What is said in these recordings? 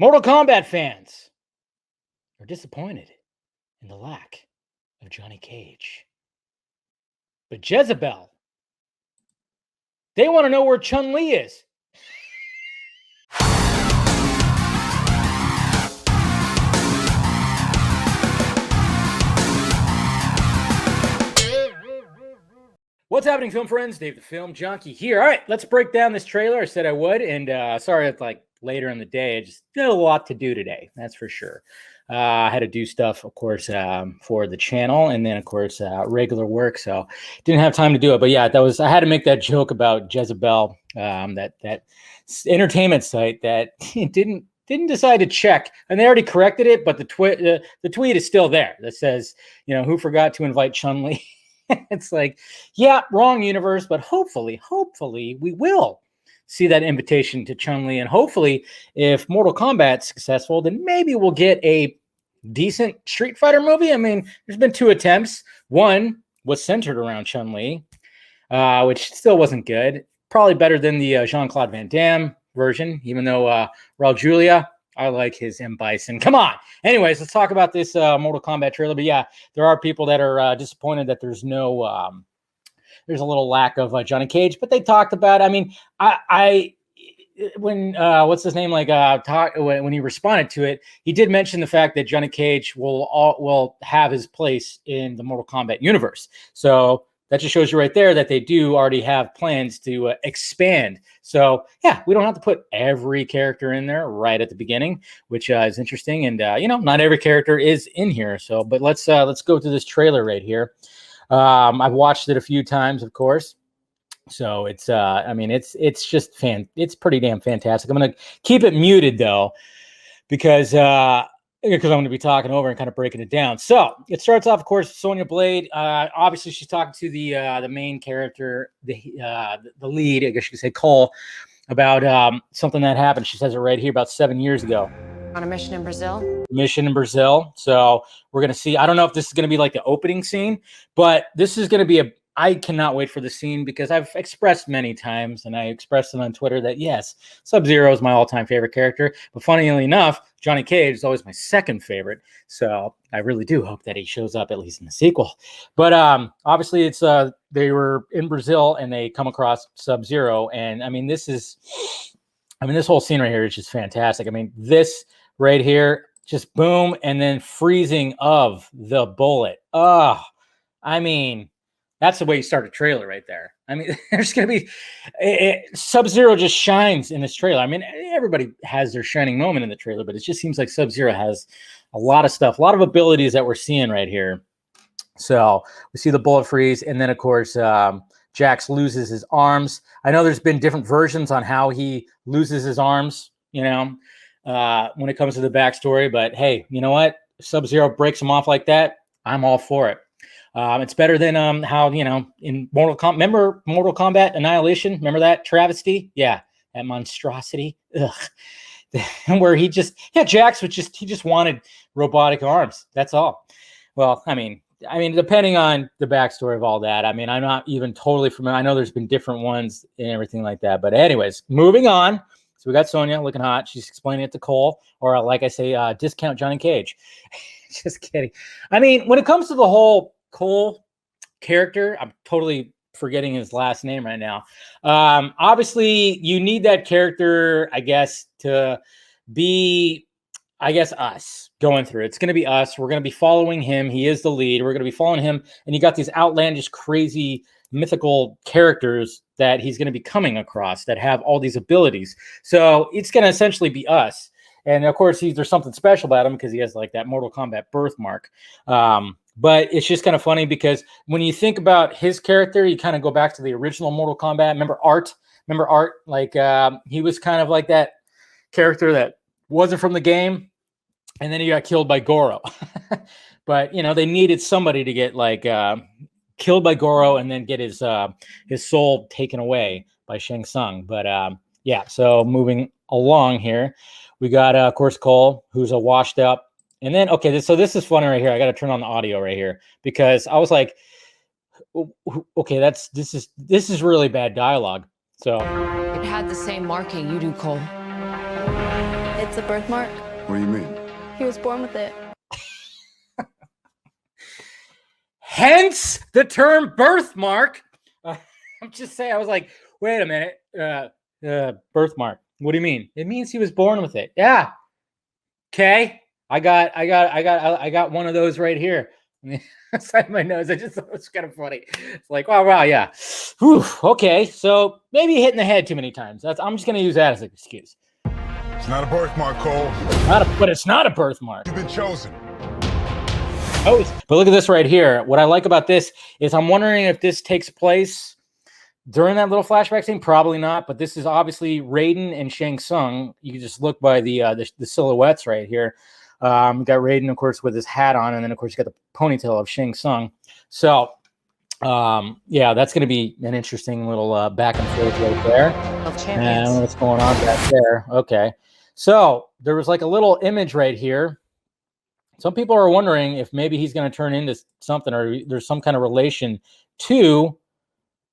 Mortal Kombat fans are disappointed in the lack of Johnny Cage. But Jezebel, they want to know where Chun-Li is. What's happening, film friends? Dave the Film Junkie here. All right, let's break down this trailer. I said I would, and sorry it's like later in the day. I just did a lot to do today, that's for sure. I had to do stuff, of course, for the channel, and then, of course, regular work, so didn't have time to do it. But yeah, I had to make that joke about Jezebel, that entertainment site that didn't decide to check, and they already corrected it, but the tweet is still there that says, you know, who forgot to invite Chun-Li? It's like, yeah, wrong universe, but hopefully we will see that invitation to Chun-Li, and hopefully if Mortal Kombat's successful, then maybe we'll get a decent Street Fighter movie. I mean, there's been 2 attempts. One was centered around Chun-Li, which still wasn't good. Probably better than the Jean-Claude Van Damme version, even though Raul Julia, I like his M. Bison. Come on. Anyways, let's talk about this Mortal Kombat trailer. But yeah, there are people that are disappointed that there's no, there's a little lack of Johnny Cage. But they talked about, I mean, when what's his name, like when he responded to it, he did mention the fact that Johnny Cage will have his place in the Mortal Kombat universe. So that just shows you right there that they do already have plans to expand. So yeah, we don't have to put every character in there right at the beginning, which is interesting. And you know, not every character is in here. So, but let's go to this trailer right here. I've watched it a few times, of course. So it's I mean, it's just it's pretty damn fantastic. I'm gonna keep it muted though, because I'm going to be talking over and kind of breaking it down. So it starts off, of course, Sonya Blade. Obviously, she's talking to the main character, the lead, I guess you could say, Cole, about something that happened. She says it right here about 7 years ago. On a mission in Brazil? Mission in Brazil. So we're going to see. I don't know if this is going to be like the opening scene, but this is going to be I cannot wait for the scene, because I've expressed many times, and I expressed it on Twitter, that yes, Sub-Zero is my all-time favorite character. But funnily enough, Johnny Cage is always my second favorite. So I really do hope that he shows up at least in the sequel. But obviously, it's they were in Brazil and they come across Sub-Zero, and I mean, this whole scene right here is just fantastic. I mean, this right here, just boom, and then freezing of the bullet. Oh, I mean, that's the way you start a trailer right there. I mean, there's going to be Sub-Zero just shines in this trailer. I mean, everybody has their shining moment in the trailer, but it just seems like Sub-Zero has a lot of stuff, a lot of abilities that we're seeing right here. So we see the bullet freeze, and then, of course, Jax loses his arms. I know there's been different versions on how he loses his arms, you know, when it comes to the backstory. But hey, you know what? If Sub-Zero breaks him off like that, I'm all for it. It's better than how, you know, in Mortal Kombat. Remember Mortal Kombat Annihilation? Remember that travesty? Yeah, that monstrosity. Ugh. Where Jax was he just wanted robotic arms. That's all. Well, I mean, depending on the backstory of all that, I mean, I'm not even totally familiar. I know there's been different ones and everything like that. But anyways, moving on. So we got Sonya looking hot. She's explaining it to Cole, or like I say, discount Johnny Cage. Just kidding. I mean, when it comes to the whole Cole character, I'm totally forgetting his last name right now. Obviously, you need that character, I guess, to be, I guess, us going through. It's going to be us. We're going to be following him. He is the lead. We're going to be following him. And you got these outlandish, crazy, mythical characters that he's going to be coming across that have all these abilities. So it's going to essentially be us. And of course, there's something special about him because he has like that Mortal Kombat birthmark. But it's just kind of funny because when you think about his character, you kind of go back to the original Mortal Kombat. Remember Art? Like he was kind of like that character that wasn't from the game, and then he got killed by Goro. But you know, they needed somebody to get like killed by Goro and then get his soul taken away by Tsung. But yeah, so moving along here, we got of course Cole, who's a washed up. And then, okay, so this is funny right here. I got to turn on the audio right here because I was like, okay, this is really bad dialogue. So it had the same marking you do, Cole. It It's a birthmark. What do you mean? He was born with it. Hence the term birthmark. I'm just saying, I was like, wait a minute. Birthmark. What do you mean? It means he was born with it. Yeah. Okay. I got one of those right here. Inside my nose. I just thought it was kind of funny. It's like, oh wow, yeah. Whew, okay. So maybe hitting the head too many times. I'm just gonna use that as an excuse. It's not a birthmark, Cole. But it's not a birthmark. You've been chosen. Oh, but look at this right here. What I like about this is I'm wondering if this takes place during that little flashback scene. Probably not, but this is obviously Raiden and Shang Tsung. You can just look by the silhouettes right here. Got Raiden, of course, with his hat on, and then of course you got the ponytail of Shang Tsung. So, yeah, that's going to be an interesting little back and forth right there. And what's going on back there? Okay, so there was like a little image right here. Some people are wondering if maybe he's going to turn into something, or there's some kind of relation to.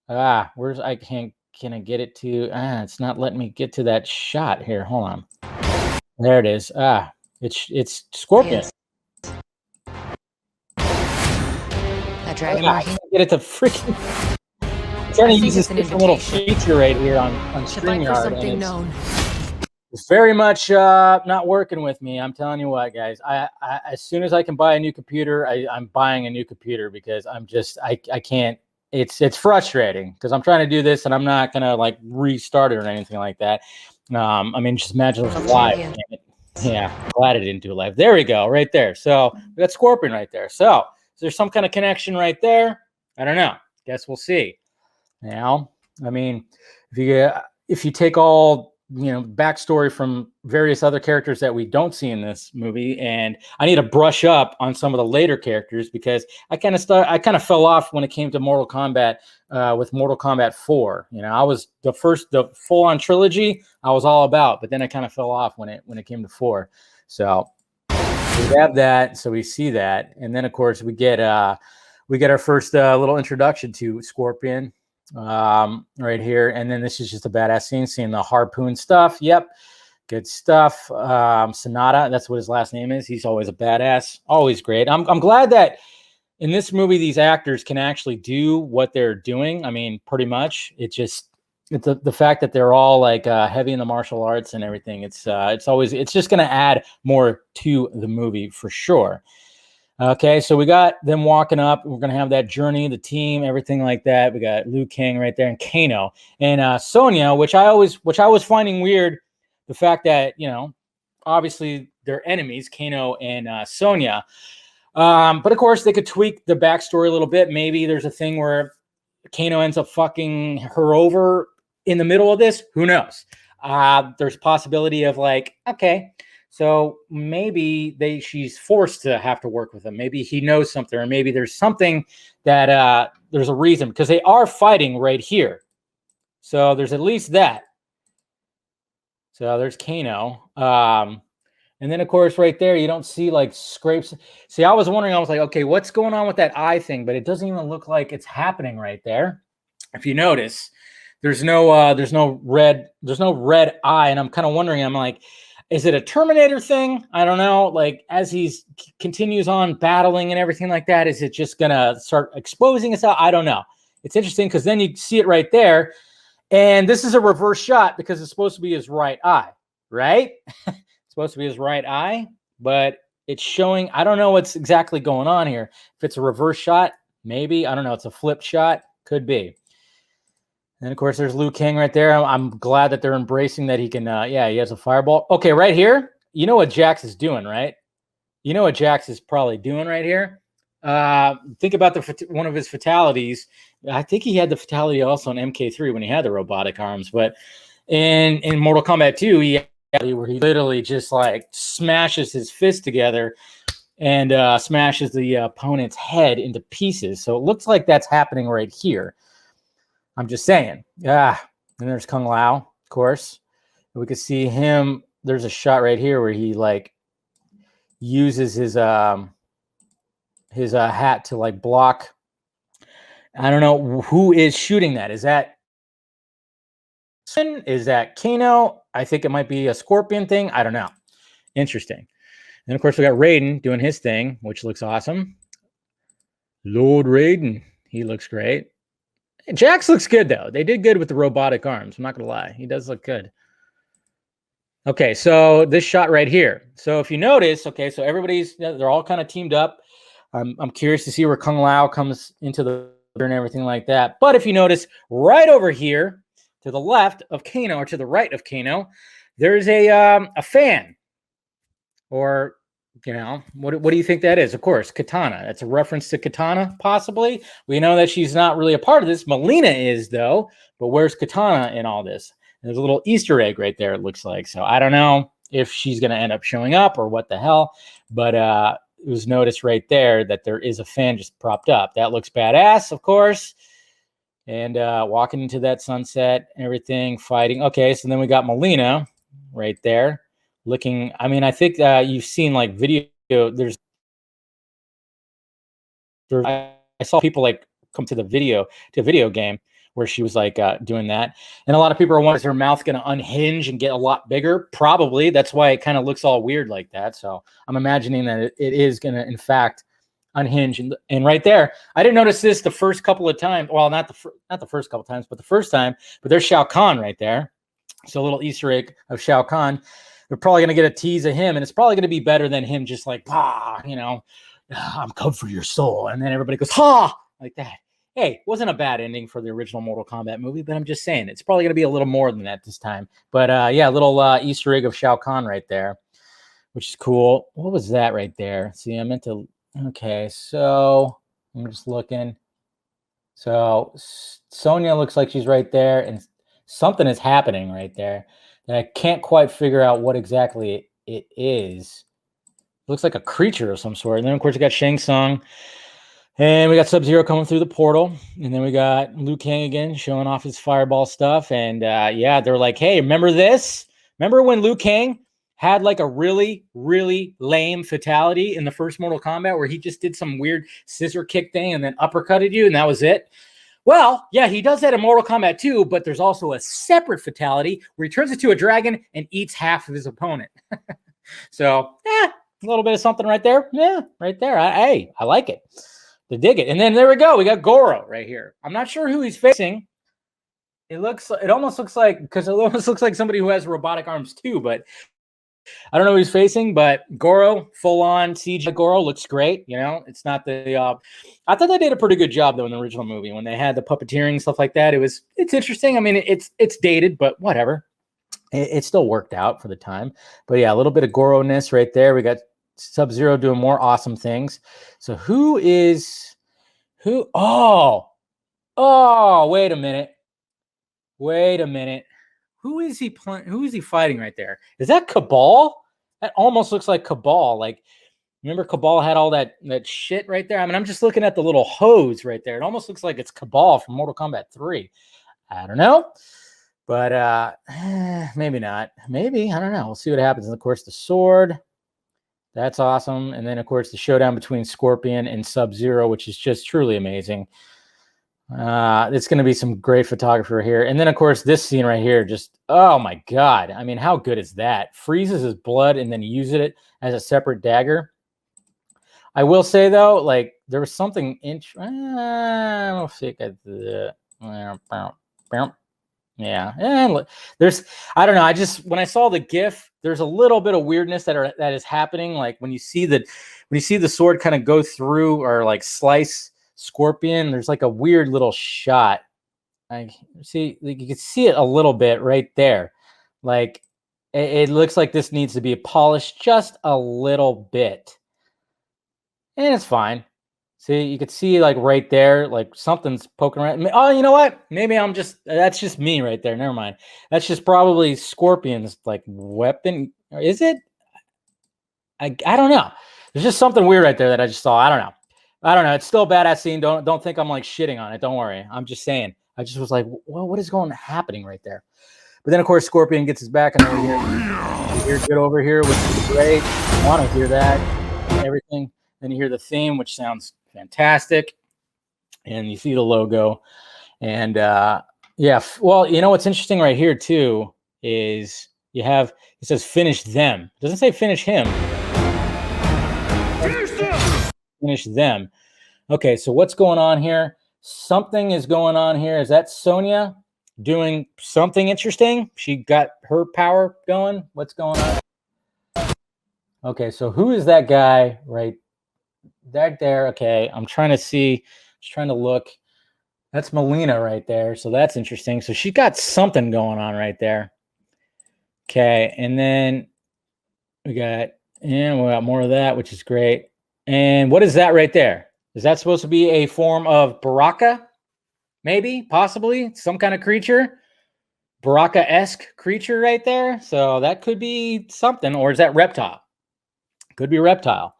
Where's can I get it to? It's not letting me get to that shot here. Hold on. There it is. It's Scorpion. That dragon I can't get it to freaking. I'm trying to use this little feature right here on StreamYard. Something known. It's very much not working with me. I'm telling you what, guys. I as soon as I can buy a new computer, I'm buying a new computer because I can't. It's frustrating because I'm trying to do this and I'm not gonna like restart it or anything like that. I mean, just imagine it was live. Yeah, glad I didn't do it live. There we go, right there. So we got Scorpion right there. So is there some kind of connection right there? I don't know. Guess we'll see. Now, I mean, if you take all backstory from various other characters that we don't see in this movie, and I need to brush up on some of the later characters because I kind of fell off when it came to Mortal Kombat with Mortal Kombat 4. I was the full-on trilogy I was all about, but then I kind of fell off when it came to 4. So we have that, so we see that, and then of course we get our first little introduction to Scorpion. Right here, and then this is just a badass scene, seeing the harpoon stuff. Yep, good stuff. Sonata, that's what his last name is. He's always a badass, always great. I'm glad that in this movie these actors can actually do what they're doing. I mean, pretty much. It's the fact that they're all like heavy in the martial arts and everything. It's just going to add more to the movie for sure. Okay, so we got them walking up. We're going to have that journey, the team, everything like that. We got Liu Kang right there and Kano and Sonya, which I was finding weird, the fact that, obviously they're enemies, Kano and Sonya. But of course they could tweak the backstory a little bit. Maybe there's a thing where Kano ends up fucking her over in the middle of this. Who knows? There's possibility of like, okay, so maybe she's forced to have to work with him. Maybe he knows something, or maybe there's something that there's a reason, because they are fighting right here. So there's at least that. So there's Kano. And then, of course, right there, you don't see like scrapes. See, I was wondering, I was like, okay, what's going on with that eye thing? But it doesn't even look like it's happening right there. If you notice, there's no red eye. And I'm kind of wondering, I'm like, is it a Terminator thing? I don't know. Like, as he continues on battling and everything like that, is it just going to start exposing itself? I don't know. It's interesting because then you see it right there. And this is a reverse shot because it's supposed to be his right eye, right? It's supposed to be his right eye, but it's showing, I don't know what's exactly going on here. If it's a reverse shot, maybe. I don't know. It's a flip shot. Could be. And, of course, there's Liu Kang right there. I'm glad that they're embracing that he can, he has a fireball. Okay, right here, you know what Jax is doing, right? You know what Jax is probably doing right here? Think about one of his fatalities. I think he had the fatality also in MK3 when he had the robotic arms. But in Mortal Kombat 2, where he literally just, like, smashes his fist together and smashes the opponent's head into pieces. So it looks like that's happening right here. I'm just saying. And there's Kung Lao, of course. We could see him. There's a shot right here where he like uses his hat to like block. I don't know who is shooting that. Is that Kano? I think it might be a Scorpion thing. I don't know. Interesting. And of course, we got Raiden doing his thing, which looks awesome. Lord Raiden. He looks great. Jax looks good, though. They did good with the robotic arms. I'm not going to lie. He does look good. Okay, so this shot right here. So if you notice, okay, so they're all kind of teamed up. I'm curious to see where Kung Lao comes into the and everything like that. But if you notice, right over here to the left of Kano, or to the right of Kano, there's a fan. Or, you know, what do you think that is? Of course, Katana. That's a reference to Katana, possibly. We know that she's not really a part of this. Molina is, though. But where's Katana in all this? There's a little Easter egg right there, it looks like. So I don't know if she's going to end up showing up or what the hell. But it was noticed right there that there is a fan just propped up. That looks badass, of course. And walking into that sunset, everything, fighting. Okay, so then we got Molina right there. Looking, I mean, I think you've seen like video. I saw people like come to the video game where she was like doing that, and a lot of people are wondering, is her mouth going to unhinge and get a lot bigger? Probably. That's why it kind of looks all weird like that. So I'm imagining that it is going to, in fact, unhinge. And right there, I didn't notice this the first couple of times. Well, not the first couple of times, but the first time. But there's Shao Khan right there. So a little Easter egg of Shao Khan. We're probably going to get a tease of him, and it's probably going to be better than him just like, you know, I'm come for your soul. And then everybody goes, ha, like that. Hey, wasn't a bad ending for the original Mortal Kombat movie, but I'm just saying it's probably going to be a little more than that this time. But yeah, a little Easter egg of Shao Khan right there, which is cool. What was that right there? See, I meant to, okay, so I'm just looking. So Sonya looks like she's right there, and something is happening right there. And I can't quite figure out what exactly it is. It looks like a creature of some sort. And then, of course, we got Shang Tsung. And we got Sub-Zero coming through the portal. And then we got Liu Kang again showing off his fireball stuff. And, yeah, they're like, hey, remember this? Remember when Liu Kang had like a really, really lame fatality in the first Mortal Kombat where he just did some weird scissor kick thing and then uppercutted you and that was it? Well, yeah, he does that in Mortal Kombat 2, but there's also a separate fatality where he turns into a dragon and eats half of his opponent. So, a little bit of something right there. Yeah, right there. I like it. To dig it. And then there we go. We got Goro right here. I'm not sure who he's facing. It almost looks like, because it almost looks like somebody who has robotic arms too, but I don't know who he's facing, but Goro, full-on CGI Goro, looks great. You know, it's not the I thought they did a pretty good job, though, in the original movie when they had the puppeteering, stuff like that. It's interesting. I mean, it's dated, but whatever. It still worked out for the time. But, yeah, a little bit of Goro-ness right there. We got Sub-Zero doing more awesome things. So who? Oh, wait a minute. Who is he playing? Who is he fighting right there? Is that Cabal? That almost looks like Cabal. Like, remember Cabal had all that shit right there? I mean, I'm just looking at the little hose right there. It almost looks like it's Cabal from Mortal Kombat 3. I don't know. But maybe not. Maybe. I don't know. We'll see what happens. And, of course, the sword. That's awesome. And then, of course, the showdown between Scorpion and Sub-Zero, which is just truly amazing. It's going to be some great photography here. And then, of course, this scene right here, just, oh, my God. I mean, how good is that? Freezes his blood and then uses it as a separate dagger. I will say, though, like, there was something I don't think yeah. And there's, I don't know. When I saw the GIF, there's a little bit of weirdness that is happening. Like when you see the sword kind of go through or like slice Scorpion, there's like a weird little shot. I see, like, you can see it a little bit right there. Like it looks like this needs to be polished just a little bit. And it's fine. See, you could see like right there, like something's poking around. Oh, you know what? Maybe that's just me right there. Never mind. That's just probably Scorpion's like weapon. Or is it? I don't know. There's just something weird right there that I just saw. I don't know. It's still a badass scene. Don't think I'm like shitting on it. Don't worry. I'm just saying. I just was like, well, what is happening right there? But then of course Scorpion gets his back and over here. Get over here, which is great. I want to hear that and everything. Then you hear the theme, which sounds fantastic, and you see the logo, and yeah. Well, you know what's interesting right here too is you have, it says finish them. It doesn't say finish him. Finish them. Okay, so what's going on here? Something is going on here. Is that Sonya doing something interesting? She got her power going. What's going on? Okay, so who is that guy right there? Okay, I'm trying to see. Just trying to look. That's Molina right there. So that's interesting. So she got something going on right there. Okay, and then we got more of that, which is great. And what is that right there? Is that supposed to be a form of Baraka? Maybe, possibly, some kind of creature? Baraka-esque creature right there? So that could be something. Or is that reptile? Could be reptile.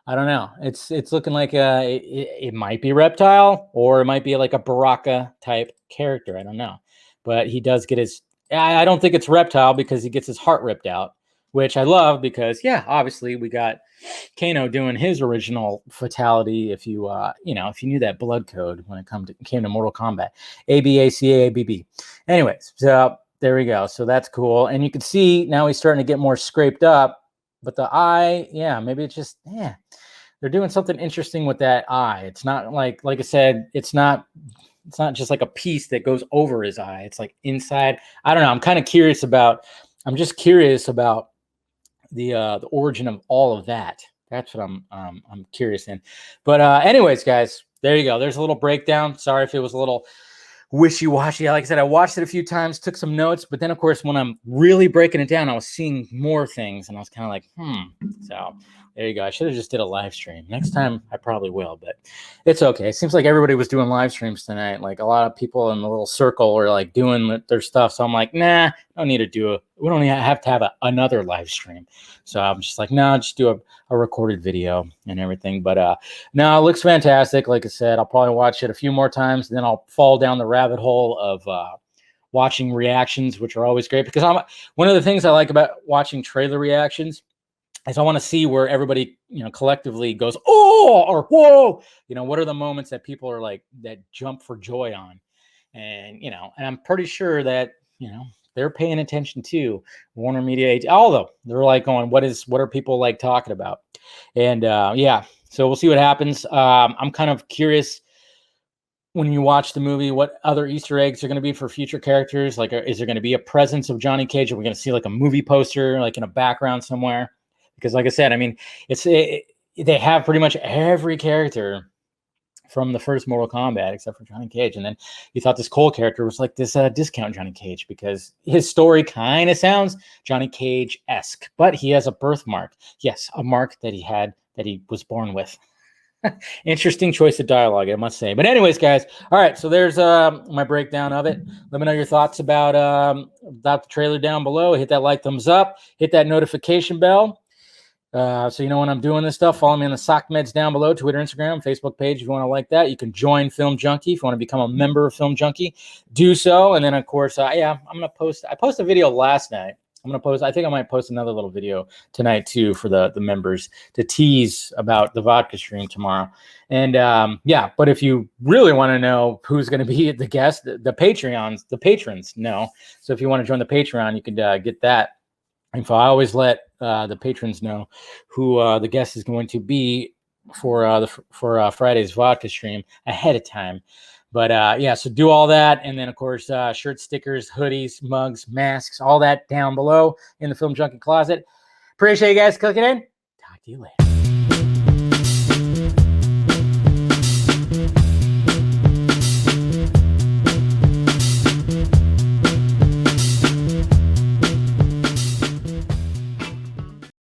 I don't know. It's looking like it might be reptile, or it might be like a Baraka type character. I don't know. But he does get his... I don't think it's reptile because he gets his heart ripped out, which I love because, yeah, obviously we got Kano doing his original fatality. If you if you knew that blood code when it came to Mortal Kombat, ABACAABB. Anyways, so there we go. So that's cool, and you can see now he's starting to get more scraped up. But the eye, yeah, maybe it's just they're doing something interesting with that eye. It's not like I said, it's not just like a piece that goes over his eye. It's like inside. I don't know. I'm just curious about the origin of all of that. That's what I'm curious in. But anyways, guys, there you go. There's a little breakdown. Sorry if it was a little wishy-washy. Like I said, I watched it a few times, took some notes, but then of course when I'm really breaking it down, I was seeing more things and I was kind of like, So there you go. I should have just did a live stream. Next time I probably will, but it's okay. It seems like everybody was doing live streams tonight. Like a lot of people in the little circle were like doing their stuff. So I'm like, nah, I don't need to do it. We don't have to have another live stream. So I'm just like, no, just do a recorded video and everything. But no, it looks fantastic. Like I said, I'll probably watch it a few more times. And then I'll fall down the rabbit hole of watching reactions, which are always great because one of the things I like about watching trailer reactions is I want to see where everybody, collectively goes, oh, or whoa, what are the moments that people are like, that jump for joy on? And, and I'm pretty sure that, they're paying attention to Warner Media, although they're like going, what are people like talking about? And yeah, so we'll see what happens. I'm kind of curious when you watch the movie, what other Easter eggs are going to be for future characters? Like, is there going to be a presence of Johnny Cage? Are we going to see like a movie poster, like in a background somewhere? Because like I said, I mean, they have pretty much every character from the first Mortal Kombat except for Johnny Cage. And then you thought this Cole character was like this discount Johnny Cage because his story kind of sounds Johnny Cage-esque, but he has a birthmark. Yes, a mark that he was born with. Interesting choice of dialogue, I must say. But anyways, guys, all right, so there's my breakdown of it. Let me know your thoughts about the trailer down below. Hit that like, thumbs up, hit that notification bell. So you know when I'm doing this stuff, follow me on the sock meds down below, Twitter, Instagram, Facebook page if you want to like that. You can join Film Junkie if you want to become a member of Film Junkie. Do so, and then of course, I'm gonna post. I posted a video last night. I think I might post another little video tonight too for the members to tease about the vodka stream tomorrow. And yeah, but if you really want to know who's going to be the guest, the patrons know. So if you want to join the Patreon, you can get that info. I always let the patrons know who the guest is going to be for Friday's vodka stream ahead of time. But yeah, so do all that. And then, of course, shirts, stickers, hoodies, mugs, masks, all that down below in the Film Junkie closet. Appreciate you guys clicking in. Talk to you later.